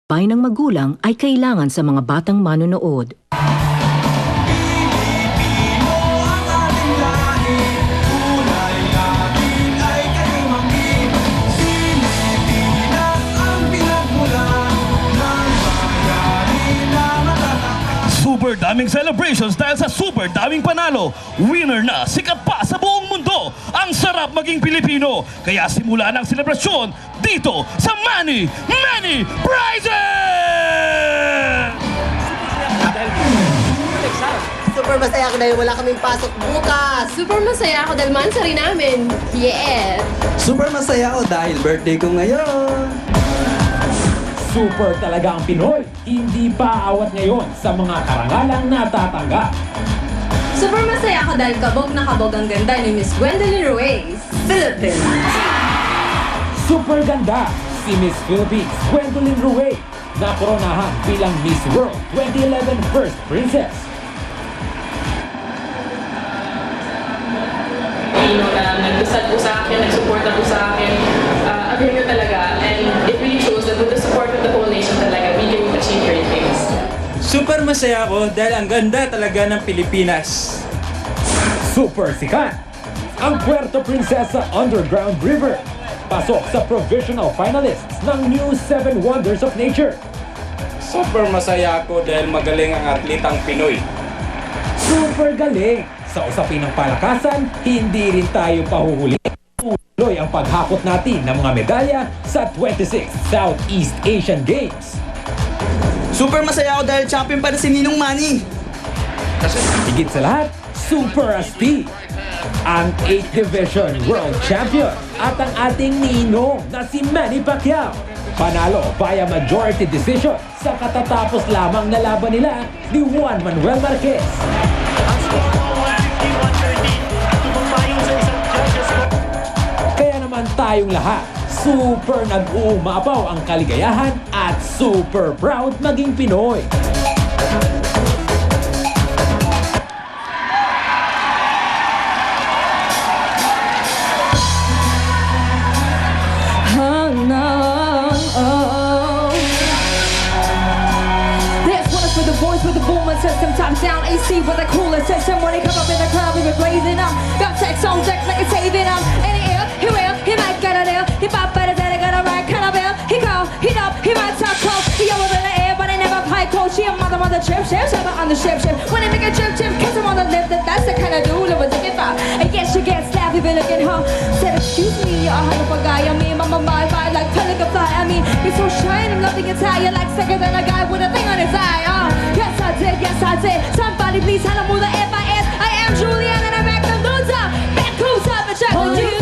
gabay ng magulang ay kailangan sa mga batang manonood. Pilipino ang ating lahi, kulay natin ay kayumangin. Pilipinas ang pinagmulan ng bayani na matatakas. Super daming celebrations dahil sa super daming panalo. Winner na, sikat pa sa buong mundo. Ang sarap maging Pilipino. Kaya simula ng selebrasyon dito sa Manny Prizes! Super masaya ako dahil wala kaming pasok bukas. Super masaya ako dahil mansari namin. Yeah! Super masaya ako dahil birthday ko ngayon. Super talaga ang Pinoy. Hindi pa awat ngayon sa mga karangalang natatanggap. Super masaya ako dahil kabog na kabog ang ganda ni Miss Gwendolyn Ruiz, Philippines. Super ganda si Miss Philippines Gwendolyn Ruiz na koronahan bilang Miss World 2011 First Princess. Na nagdasal po sa akin, nagsuporta po sa akin. Agree nyo talaga. And it really shows that with the support of the whole nation talaga, we can achieve great things. Super masaya ako dahil ang ganda talaga ng Pilipinas. Super sikat ang Puerto Princesa Underground River. Pasok sa provisional finalists ng New 7 Wonders of Nature. Super masaya ako dahil magaling ang atletang Pinoy. Super galing! Sa usapin ng palakasan, hindi rin tayo pahuhuli. Tuloy ang paghakot natin ng mga medalya sa 26th Southeast Asian Games. Super masaya ako dahil champion pa na si Ninong Manny. Higit sa lahat, super asti! Ang 8th Division World Champion at ang ating ninong na si Manny Pacquiao. Panalo via majority decision sa katatapos lamang na laban nila ni Juan Manuel Marquez. Kaya naman tayong lahat, super nag-uumapaw ang kaligayahan at super proud maging Pinoy. For the boys with the boomer system, top down AC with a cooler system. When they come up in the club, we be blazing up. Got text on deck like it's saving up. In the air, he will, he might get a deal. He pop better than I got a right kind of bill. He go, he up, he might talk close. He yellow in the air, but I never play coach. She a mother trip, ship, on the ship. When they make a trip, kiss him on the lip. That's the kind of dude that was looking for. And yes, you get slapped if you look at her. Said, excuse me, you're a hell of a guy. I mean, my mind like telling a fly. I mean, he's so shiny, nothing Italian, like sicker than a guy with a thing on his eye. Yes I did. Somebody please tell him who the FIS. I am Julian and I'm back the loser. Back who's up and check with you.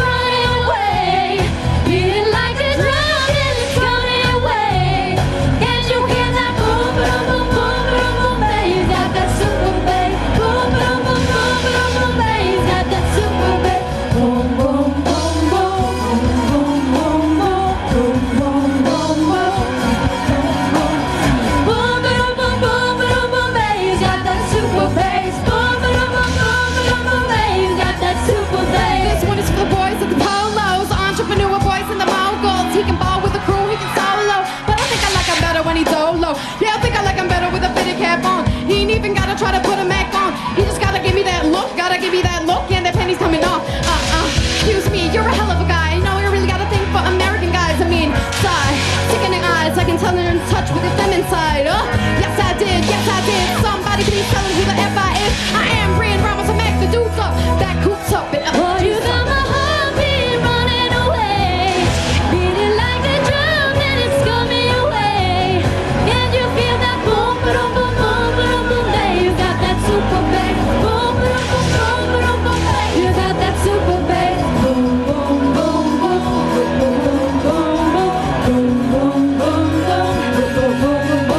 Running away, feeling like a drum and it's coming away. Can't you hear that boom, boom, boom, boom, boom, boom, bass? Got that super bass. Boom, boom, boom, boom, boom, boom, bass. Got that super bass. Boom, boom, boom, boom, boom, boom, boom, boom, boom, boom, boom. Yeah, I think I like him better with a fitted cap on. He ain't even gotta try to put a Mac on. He just gotta give me that look, and that penny's coming off. Excuse me, you're a hell of a guy. You know, you really gotta think for American guys. I mean, sigh, sickening eyes, I can tell they're in touch with the feminine side. Yes I did. Somebody please tell him who the F I is. I am Brian Ramos, I'm Mac the dudes up. That coops up and up. You got my heartbeat running away, beating like a drum and it's coming away. And you feel that boom, boom, boom, boom, boom, boom, bass. You got that super bass. Boom, boom, boom, boom, boom, boom, bass. You got that super bass. Boom, boom, boom, boom, boom, boom, boom, boom, boom, boom, boom, boom, boom, boom, boom, boom.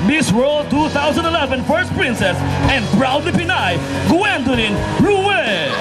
Miss World 2011 First Princess and proudly Pinay, Gwendolyn Ruiz.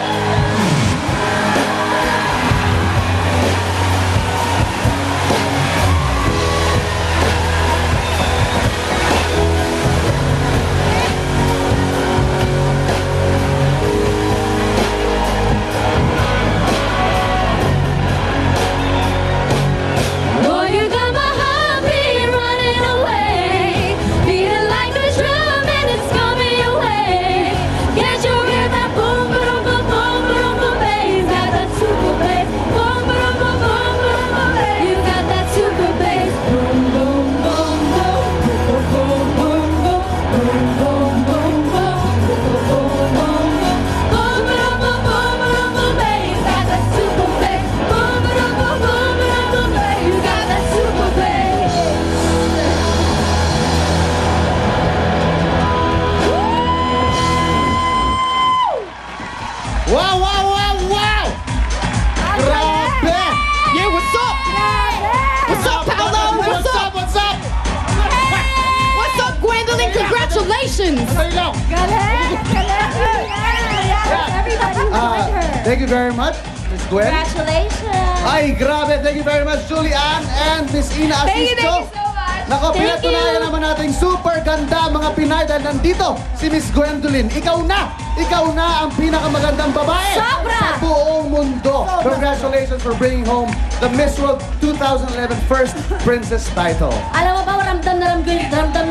Congratulations! Galing! Galing! Yes! Everybody join her! Thank you very much, Miss Gwen. Congratulations! Ay, grabe. Thank you very much, Julianne and Miss Ina Thank you Asisto. so much! Nako, Thank pinatunayan you. naman nating super ganda mga Pinay dahil nandito si Miss Gwendolyn. Ikaw na ang pinakamagandang babae Sobra! sa buong mundo. Congratulations for bringing home the Miss World 2011 First Princess title. Alam mo ba, ramdam na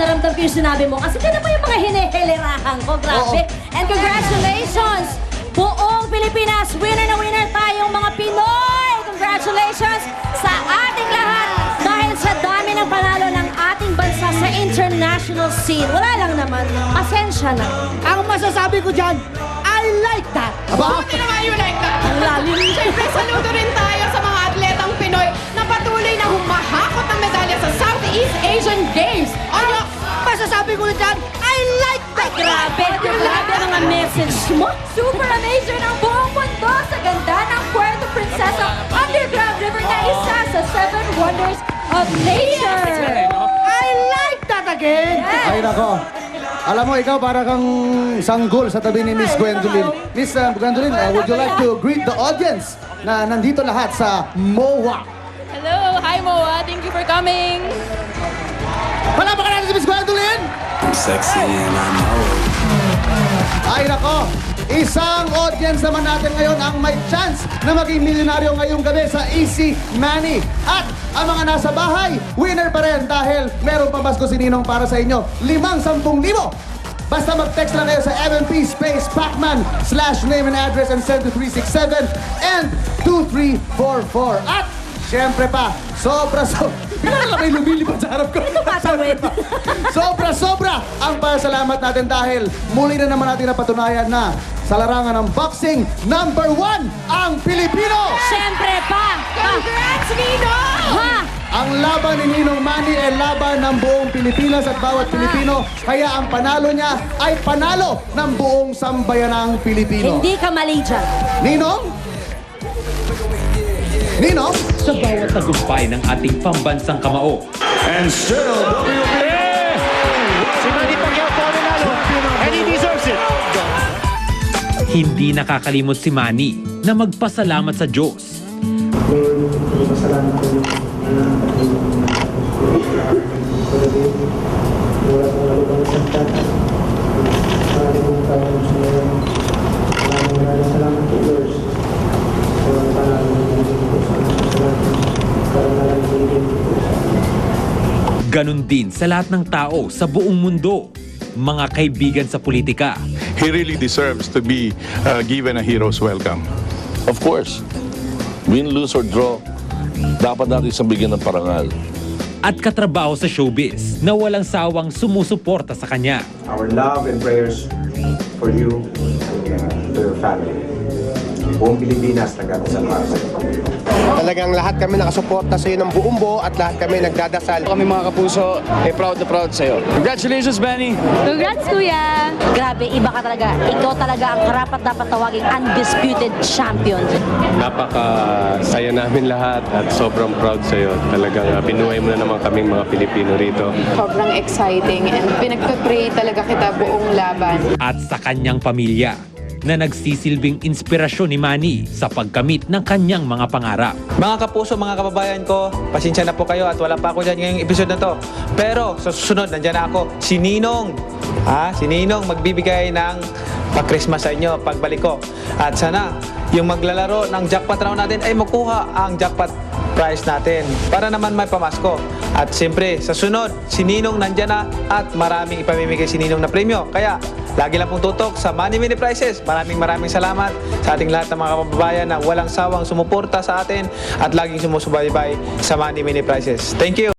ramdam ko yung sinabi mo. Kasi kaya pa yung mga hinihilirahan ko. Grabe. And congratulations! Buong Pilipinas, winner na winner tayong mga Pinoy! Congratulations sa ating lahat dahil sa dami ng panalo ng ating bansa sa international scene. Wala lang naman. Pasensya na. Ang masasabi ko dyan, I like that. Aba? Buti naman you like that. Ang lalim. Siyempre, saludo rin tayo sa mga atletang Pinoy na patuloy na humahakot ng medalya sa Southeast Asian Games. Ano? Masasabi ko dyan, I like that. Grabe ang mga message mo. Super amazing ang buong mundo sa ganda ng Puerto Princesa Underground River na isa sa 7 Wonders of Nature. I like that again. Ay, nako. Alam mo, ikaw para kang sanggol sa tabi ni Miss Gwendolyn. Miss Gwendolyn, would you like to greet the audience na nandito lahat sa MOA? Hello! Hi, Moa! Thank you for coming! Palapakan natin si Miss Gwendolyn! I'm sexy and I know it. Ay nako, isang audience naman natin ngayon ang may chance na maging milyonaryo ngayong gabi sa Easy Money. At ang mga nasa bahay, winner pa rin dahil meron pamasko si Ninong para sa inyo. 5-10,000. Basta mag-text lang kayo sa MMP space Pacman /name and address and send to 367 and 2344. At syempre pa, sobra. Pinaka may lumilipad sa harap ko. Patawid. Sobra ang pasalamat natin dahil muli na naman natin napatunayan na sa larangan ng boxing, #1 ang Pilipino! Siyempre pa. Congrats, Nino! Ha! Ang laban ni Ninong Manny ay laban ng buong Pilipinas at bawat Pilipino. Kaya ang panalo niya ay panalo ng buong sambayanang Pilipino. Hindi ka mali dyan. Ninong? Ninong? Sa bawat tagumpay ng ating pambansang kamao, And still, WBA! Si Manny Pacquiao po nanalo, and he deserves it. hindi nakakalimot si Manny na magpasalamat sa Diyos. Ganon din sa lahat ng tao sa buong mundo, mga kaibigan sa politika. He really deserves to be given a hero's welcome. Of course, win, lose or draw, dapat natin isang bigyan ng parangal. At katrabaho sa showbiz na walang sawang sumusuporta sa kanya. Our love and prayers for you and for your family. Buong Pilipinas nagdadasal para sa iyo. Talagang lahat kami nakasuporta sa iyo ng buong buo at lahat kami nagdadasal. Kami mga kapuso, proud na proud sa iyo. Congratulations, Benny! Congrats, Kuya! Grabe, iba ka talaga. Ikaw talaga ang karapat dapat tawaging undisputed champion. Napaka-saya namin lahat at sobrang proud sa iyo. Talagang binuhay mo na naman kaming mga Pilipino rito. Sobrang exciting and pinagpipray talaga kita buong laban. At sa kanyang pamilya na nagsisilbing inspirasyon ni Manny sa pagkamit ng kanyang mga pangarap. Mga kapuso, mga kababayan ko, pasensya na po kayo at wala pa ako dyan ngayong episode na to. Pero sa susunod, nandyan na ako, si Ninong. Si Ninong magbibigay ng pag-Christmas sa inyo pagbalik ko. At sana, yung maglalaro ng jackpot round natin ay makuha ang jackpot prize natin para naman may pamasko. At siyempre, sa sunod, si Ninong nandyan na at maraming ipamimigay si Ninong na premyo. Kaya, lagi lang pong tutok sa Money Mini Prizes. Maraming salamat sa ating lahat ng mga kababayan na walang sawang sumuporta sa atin at laging sumusubaybay sa Money Mini Prizes. Thank you!